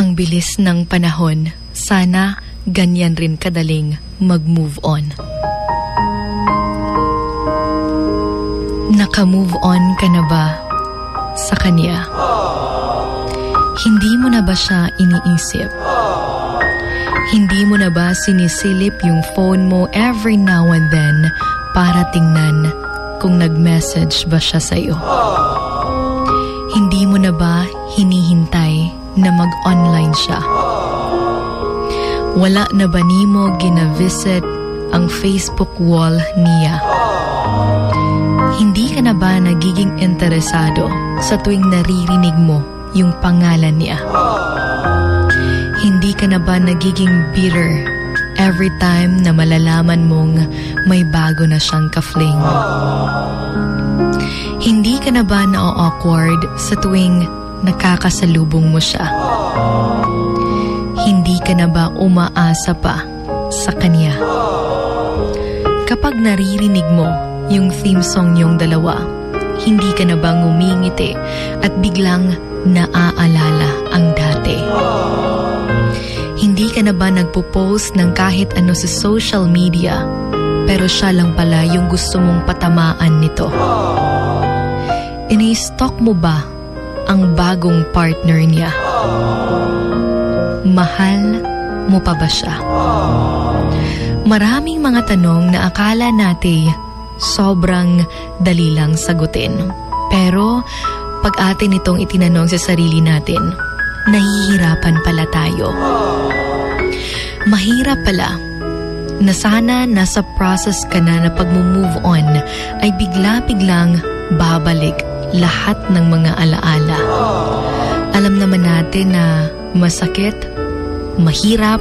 Ang bilis ng panahon, sana ganyan rin kadaling mag-move on. Naka-move on ka na ba sa kanya? Hindi mo na ba siya iniisip? Hindi mo na ba sinisilip yung phone mo every now and then para tingnan kung nag-message ba siya sa'yo? Hindi mo na ba hinihintay na mag-online siya? Wala na ba nimo gina-visit ang Facebook wall niya? Hindi ka na ba nagiging interesado sa tuwing naririnig mo yung pangalan niya? Hindi ka na ba nagiging bitter every time na malalaman mong may bago na siyang ka-fling? Hindi ka na ba na-awkward sa tuwing nakakasalubong mo siya? Hindi ka na ba umaasa pa sa kanya? Kapag naririnig mo yung theme song niyong dalawa, hindi ka na ba ngumingiti at biglang naaalala ang dati? Hindi ka na ba nagpo-post ng kahit ano sa social media, pero siya lang pala yung gusto mong patamaan nito? Ini-stalk mo ba ang bagong partner niya? Mahal mo pa ba siya? Maraming mga tanong na akala natin sobrang dali lang sagutin. Pero pag atin itong itinanong sa sarili natin, nahihirapan pala tayo. Mahirap pala na sana nasa process ka na pag-move on ay bigla-biglang babalik lahat ng mga alaala. Alam naman natin na masakit, mahirap,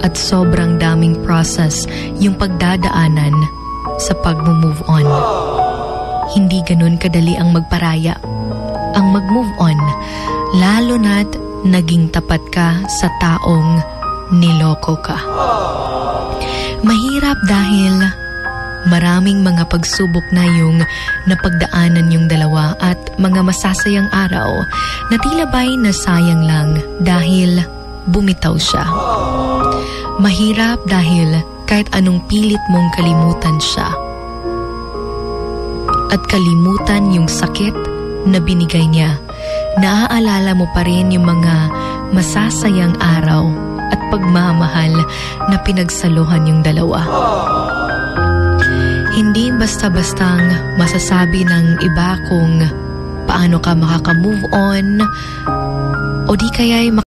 at sobrang daming process yung pagdadaanan sa pag-move on. Hindi ganun kadali ang magparaya, ang mag-move on, lalo na't naging tapat ka sa taong niloko ka. Mahirap dahil maraming mga pagsubok na yung napagdaanan yung dalawa at mga masasayang araw na tila ba'y nasayang lang dahil bumitaw siya. Mahirap dahil kahit anong pilit mong kalimutan siya at kalimutan yung sakit na binigay niya, naaalala mo pa rin yung mga masasayang araw at pagmamahal na pinagsaluhan yung dalawa. Hindi basta-bastang masasabi ng iba kung paano ka makaka-move on o di kaya'y